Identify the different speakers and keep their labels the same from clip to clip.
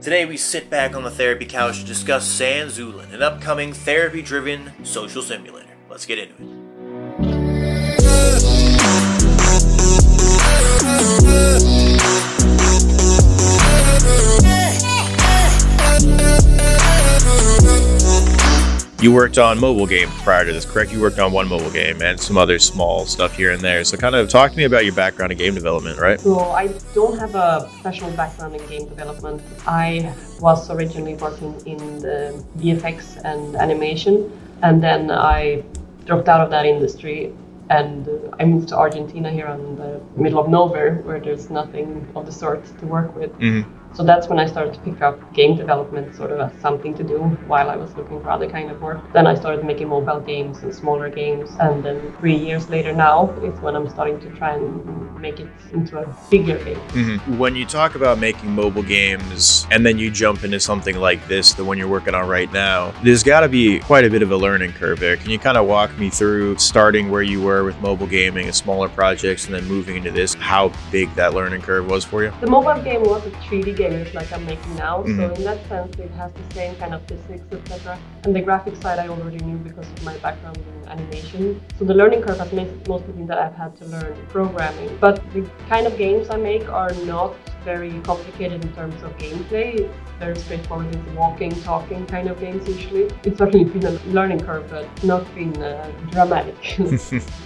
Speaker 1: Today we sit back on the therapy couch to discuss San Zoolin, an upcoming therapy-driven social simulator. Let's get into it. You worked on mobile games prior to this, correct? You worked on one mobile game and some other small stuff here and there. So kind of talk to me about your background in game development, right?
Speaker 2: So I don't have a professional background in game development. I was originally working in the VFX and animation, and then I dropped out of that industry and I moved to Argentina here in the middle of nowhere where there's nothing of the sort to work with. Mm-hmm. So that's when I started to pick up game development sort of as something to do while I was looking for other kind of work. Then I started making mobile games and smaller games. And then 3 years later now is when I'm starting to try and make it into a bigger game.
Speaker 1: Mm-hmm. When you talk about making mobile games and then you jump into something like this, the one you're working on right now, there's got to be quite a bit of a learning curve there. Can you kind of walk me through starting where you were with mobile gaming and smaller projects and then moving into this, how big that learning curve was for you?
Speaker 2: The mobile game was a 3D game like I'm making now, so in that sense it has the same kind of physics, etc. And the graphics side I already knew because of my background in animation. So the learning curve has mostly been that I've had to learn programming. But the kind of games I make are not very complicated in terms of gameplay. It's very straightforward. It's walking, talking kind of games usually. It's certainly been a learning curve, but not been dramatic.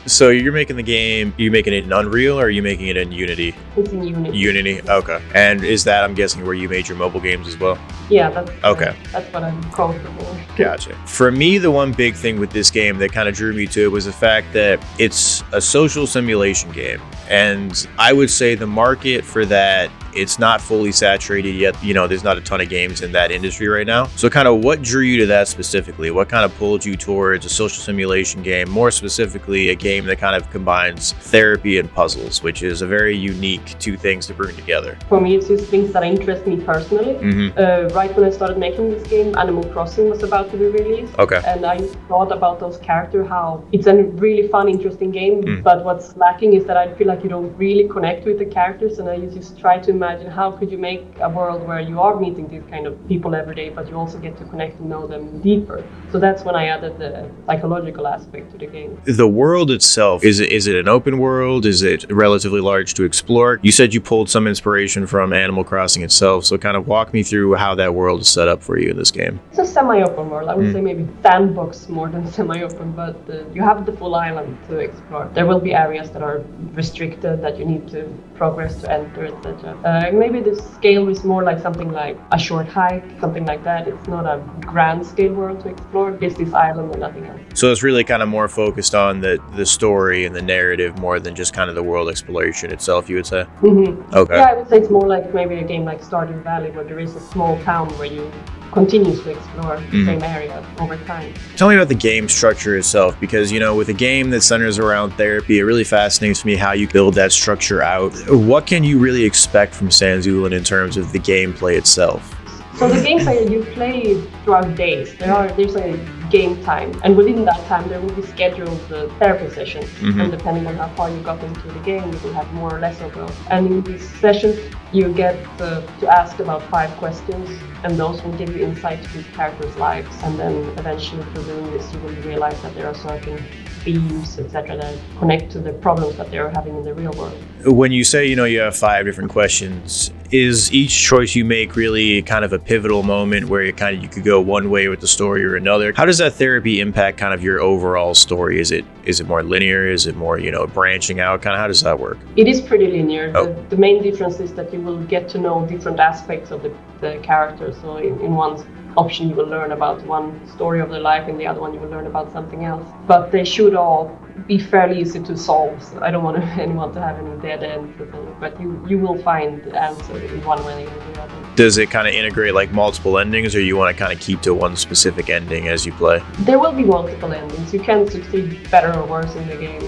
Speaker 1: So you're making the game, you making it in Unreal or are you making it in Unity?
Speaker 2: It's in Unity.
Speaker 1: Unity, okay. And is that, I'm guessing, where you made your mobile games as well?
Speaker 2: Yeah, that's
Speaker 1: okay.
Speaker 2: That's what I'm comfortable with.
Speaker 1: Gotcha. For me, the one big thing with this game that kind of drew me to it was the fact that it's a social simulation game. And I would say the market for that, it's not fully saturated yet. You know, there's not a ton of games in that industry right now. So kind of what drew you to that specifically? What kind of pulled you towards a social simulation game, more specifically a game that kind of combines therapy and puzzles, which is a very unique two things to bring together?
Speaker 2: For me, it's just things that interest me personally. Mm-hmm. Right when I started making this game, Animal Crossing was about to be released.
Speaker 1: Okay.
Speaker 2: And I thought about those characters, how it's a really fun, interesting game, but what's lacking is that I feel like you don't really connect with the characters, and I just try to imagine how could you make a world where you are meeting these kind of people every day, but you also get to connect and know them deeper. So that's when I added the psychological aspect to the game.
Speaker 1: The world itself, is it an open world? Is it relatively large to explore? You said you pulled some inspiration from Animal Crossing itself, so kind of walk me through how that world is set up for you in this game.
Speaker 2: It's a semi-open world. I would say maybe sandbox more than semi-open, but you have the full island to explore. There will be areas that are restricted that you need to progress to enter, etc. Maybe the scale is more like something like a short hike, something like that. It's not a grand scale world to explore. It's this island and nothing else.
Speaker 1: So it's really kind of more focused on the story and the narrative more than just kind of the world exploration itself, you would say?
Speaker 2: Mm-hmm.
Speaker 1: Okay.
Speaker 2: Yeah, I would say it's more like maybe a game like Stardew Valley, where there is a small town where you continuously explore the same area over time.
Speaker 1: Tell me about the game structure itself, because, you know, with a game that centers around therapy, it really fascinates me how you build that structure out. What can you really expect from San Zoolin in terms of the gameplay itself?
Speaker 2: So the gameplay you play throughout days. There's a game time, and within that time there will be scheduled therapy sessions. And depending on how far you got into the game, you will have more or less of those. And in these sessions, you get to ask about 5 questions, and those will give you insight to these characters' lives. And then eventually, through doing this, you will realize that there are certain themes, etc., that connect to the problems that they are having in the real world.
Speaker 1: When you say, you know, you have 5 different questions, is each choice you make really kind of a pivotal moment where you could go one way with the story or another? How does that therapy impact kind of your overall story? Is it more linear? Is it more, you know, branching out? Kind of how does that work?
Speaker 2: It is pretty linear.
Speaker 1: Oh.
Speaker 2: The main difference is that you will get to know different aspects of the character. So in one option you will learn about one story of their life, in the other one you will learn about something else. But they should all be fairly easy to solve. So I don't want anyone to have any dead ends, but you will find the answer in one way or the other.
Speaker 1: Does it kind of integrate like multiple endings, or you want to kind of keep to one specific ending as you play?
Speaker 2: There will be multiple endings. You can succeed better or worse in the game.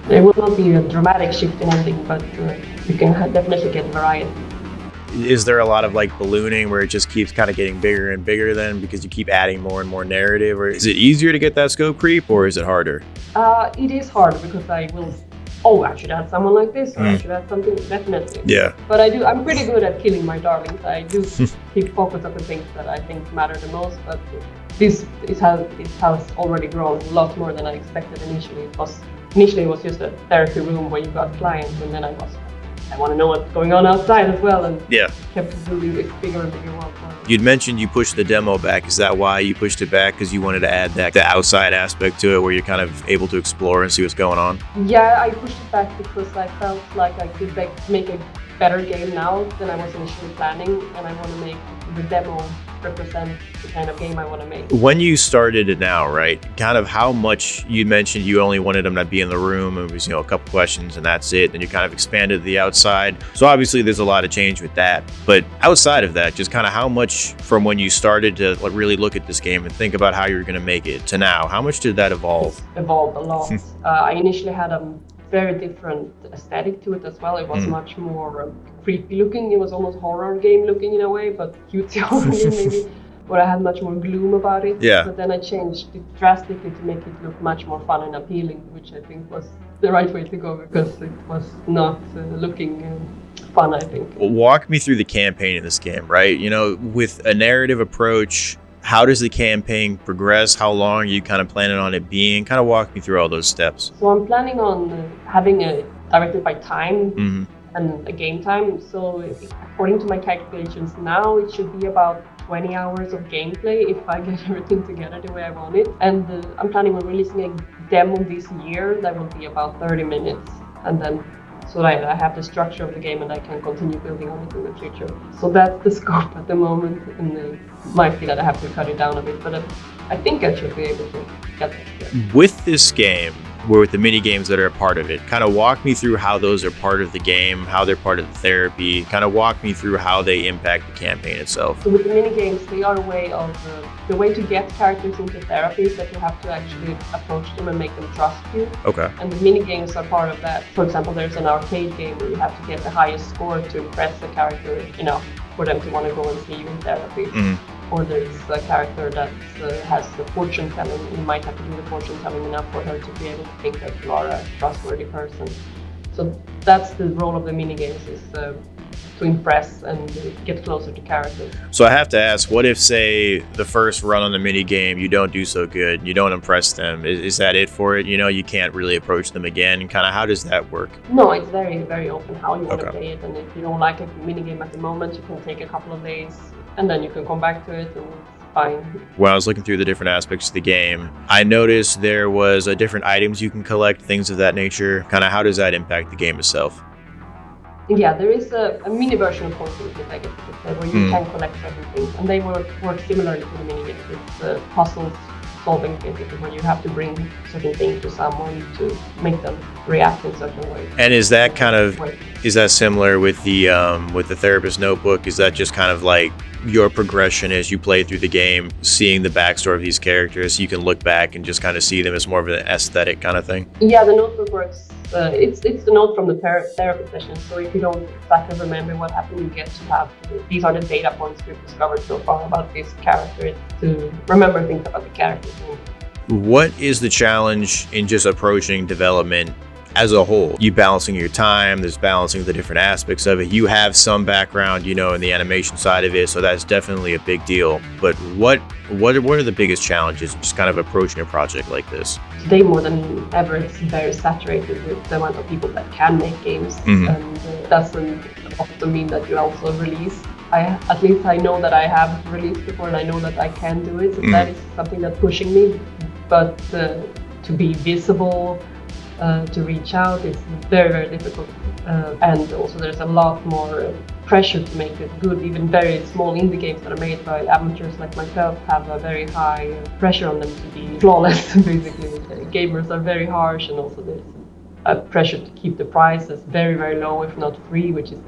Speaker 2: There will not be a dramatic shift in ending, but you can definitely get variety.
Speaker 1: Is there a lot of like ballooning where it just keeps kind of getting bigger and bigger then because you keep adding more and more narrative? Or is it easier to get that scope creep, or is it harder?
Speaker 2: It is hard because I will oh, I should add someone like this, or I should add something, definitely.
Speaker 1: Yeah.
Speaker 2: But I'm pretty good at killing my darlings. I do keep focus on the things that I think matter the most, but this has already grown a lot more than I expected initially. Initially it was just a therapy room where you got clients, and then I want to know what's going on outside as well, and kept building this bigger and bigger world.
Speaker 1: You'd mentioned you pushed the demo back. Is that why you pushed it back? Because you wanted to add the outside aspect to it, where you're kind of able to explore and see what's going on?
Speaker 2: Yeah, I pushed it back because I felt like I could make a better game now than I was initially planning, and I want to make the demo represent the kind of game I want to make.
Speaker 1: When you started it now, right, kind of how much, you mentioned you only wanted them to be in the room, and it was, a couple questions and that's it, and you kind of expanded to the outside. So obviously there's a lot of change with that, but outside of that, just kind of how much from when you started to really look at this game and think about how you're going to make it to now, how much did that evolve?
Speaker 2: It's evolved a lot. I initially had a very different aesthetic to it as well. It was much more creepy looking. It was almost horror game looking in a way, but cutesy horror game maybe. Where I had much more gloom about it.
Speaker 1: Yeah.
Speaker 2: But then I changed it drastically to make it look much more fun and appealing, which I think was the right way to go, because it was not looking fun, I think.
Speaker 1: Well, walk me through the campaign in this game, right? With a narrative approach, how does the campaign progress? How long are you kind of planning on it being? Kind of walk me through all those steps.
Speaker 2: So I'm planning on having it directed by time and a game time. So according to my calculations now, it should be about 20 hours of gameplay if I get everything together the way I want it. And I'm planning on releasing a demo this year that will be about 30 minutes. And then so that I have the structure of the game and I can continue building on it in the future. So that's the scope at the moment, and it might be that I have to cut it down a bit, but I think I should be able to get there.
Speaker 1: With this game, with the mini games that are a part of it, kind of walk me through how those are part of the game, how they're part of the therapy, kind of walk me through how they impact the campaign itself.
Speaker 2: So with the mini games, they are a way of the way to get characters into therapy is that you have to actually approach them and make them trust you.
Speaker 1: Okay.
Speaker 2: And the mini games are part of that. For example, there's an arcade game where you have to get the highest score to impress the character enough for them to want to go and see you in therapy. Or there's a character that has the fortune telling. You might have to do the fortune telling enough for her to be able to think that you are a trustworthy person. So that's the role of the mini games, is to impress and get closer to characters.
Speaker 1: So I have to ask, what if, say, the first run on the mini game you don't do so good, you don't impress them? Is that it for it? You can't really approach them again. Kind of how does that work?
Speaker 2: No, it's very, very open how you want to play it, and if you don't like a mini game at the moment, you can take a couple of days and then you can come back to it, and it's fine.
Speaker 1: When I was looking through the different aspects of the game, I noticed there was different items you can collect, things of that nature. Kind of how does that impact the game itself?
Speaker 2: Yeah, there is a mini version of Poison, I guess you could say, where you can collect certain things, and they work similarly to the mini games. It's puzzles solving, basically, where you have to bring certain things to someone to make them react in certain ways.
Speaker 1: And is that similar with the therapist notebook? Is that just kind of like your progression as you play through the game, seeing the backstory of these characters, so you can look back and just kind of see them as more of an aesthetic kind of thing?
Speaker 2: Yeah, the notebook works. It's the note from the therapy session. So if you don't exactly remember what happened, you get to have these are the data points we've discovered so far about this character, to remember things about the character.
Speaker 1: What is the challenge in just approaching development as a whole? You balancing your time, there's balancing the different aspects of it. You have some background, in the animation side of it, so that's definitely a big deal. But what are the biggest challenges just kind of approaching a project like this?
Speaker 2: Today, more than ever, it's very saturated with the amount of people that can make games, and doesn't often mean that you also release. At least I know that I have released before, and I know that I can do it. So that is something that's pushing me. But to be visible, to reach out, is very, very difficult. And also there's a lot more pressure to make it good. Even very small indie games that are made by amateurs like myself have a very high pressure on them to be flawless, basically. Gamers are very harsh, and also there's a pressure to keep the prices very, very low, if not free, which is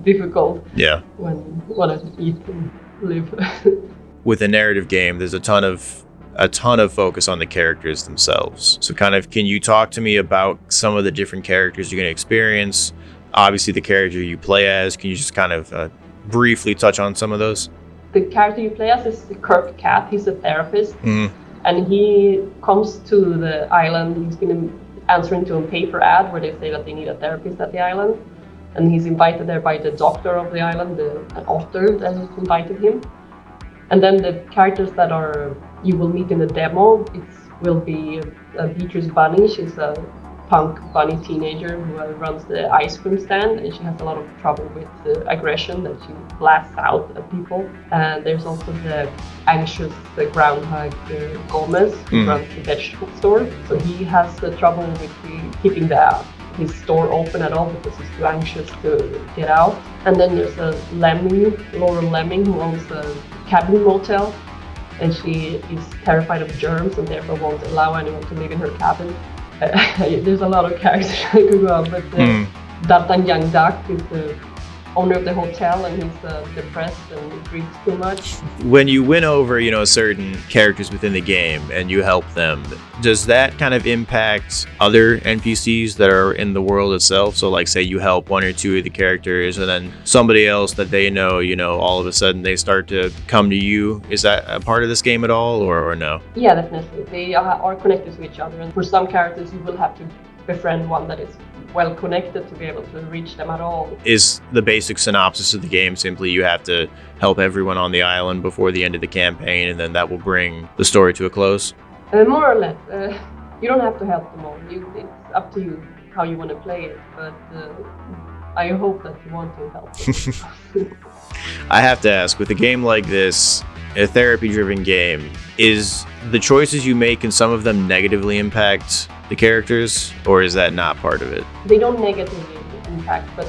Speaker 2: difficult.
Speaker 1: Yeah.
Speaker 2: When you want to eat and live.
Speaker 1: With a narrative game, there's a ton of focus on the characters themselves. So kind of, can you talk to me about some of the different characters you're going to experience? Obviously the character you play as, can you just kind of briefly touch on some of those?
Speaker 2: The character you play as is Kirk Cat. He's a therapist, and he comes to the island. He's been answering to a paper ad where they say that they need a therapist at the island. And he's invited there by the doctor of the island, an author that has invited him. And then the characters that you will meet in the demo, will be Beatrice Bunny. She's a punk bunny teenager who runs the ice cream stand, and she has a lot of trouble with aggression that she blasts out at people. And there's also the anxious groundhog Gomez, who runs the vegetable store. So he has trouble with keeping his store open at all because he's too anxious to get out. And then there's a Laurel Lemming, who owns a cabin motel, and she is terrified of germs and therefore won't allow anyone to live in her cabin. There's a lot of characters I could go on, but D'Artagnan Duck is the owner of the hotel, and he's depressed and drinks too much.
Speaker 1: When you win over, certain characters within the game and you help them, does that kind of impact other NPCs that are in the world itself? So like say you help one or two of the characters and then somebody else that they know, all of a sudden they start to come to you. Is that a part of this game at all or no?
Speaker 2: Yeah, definitely. They are connected to each other, and for some characters you will have to befriend one that is well connected to be able to reach them at all. Is
Speaker 1: the basic synopsis of the game simply you have to help everyone on the island before the end of the campaign, and then that will bring the story to a close?
Speaker 2: More or less. You don't have to help them all. It's up to you how you want to play it, but I hope that you want to help them.
Speaker 1: I have to ask, with a game like this, a therapy-driven game, is the choices you make, can some of them negatively impact the characters, or is that not part of it?
Speaker 2: They don't negatively impact, but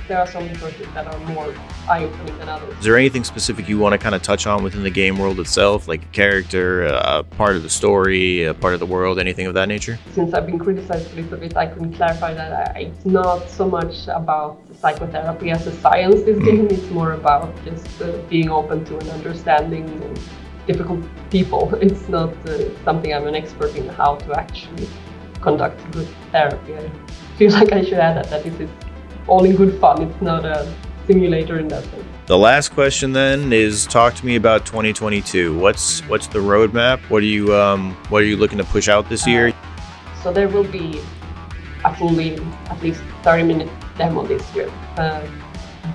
Speaker 2: there are some choices that are more eye-opening than others.
Speaker 1: Is there anything specific you want to kind of touch on within the game world itself, like a character, a part of the story, a part of the world, anything of that nature?
Speaker 2: Since I've been criticized a little bit, I couldn't clarify that it's not so much about psychotherapy as a science, this game. It's more about just being open to and understanding difficult people. It's not something I'm an expert in how to actually conduct good therapy. I feel like I should add that this is all in good fun. It's not a simulator in that sense.
Speaker 1: The last question then is, talk to me about 2022. What's the roadmap? What are you looking to push out this year?
Speaker 2: So there will be a fully at least 30-minute demo this year.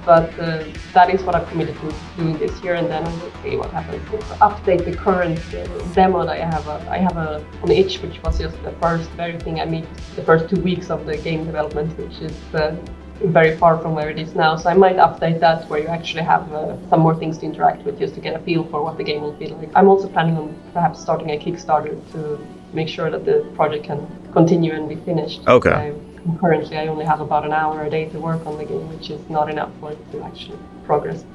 Speaker 2: But that is what I've committed to doing this year, and then I will see what happens. Update the current demo that I have. I have on itch, which was just the first very thing I made the first 2 weeks of the game development, which is very far from where it is now. So I might update that where you actually have some more things to interact with, just to get a feel for what the game will be like. I'm also planning on perhaps starting a Kickstarter to make sure that the project can continue and be finished.
Speaker 1: Okay.
Speaker 2: Currently, I only have about an hour a day to work on the game, which is not enough for it to actually progress.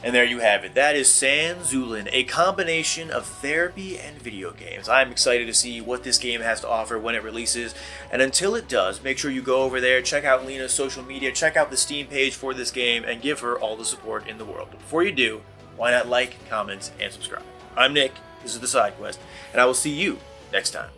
Speaker 1: And there you have it. That is San Zoolin, a combination of therapy and video games. I'm excited to see what this game has to offer when it releases. And until it does, make sure you go over there, check out Lina's social media, check out the Steam page for this game, and give her all the support in the world. But before you do, why not like, comment, and subscribe? I'm Nick, this is The Side Quest, and I will see you next time.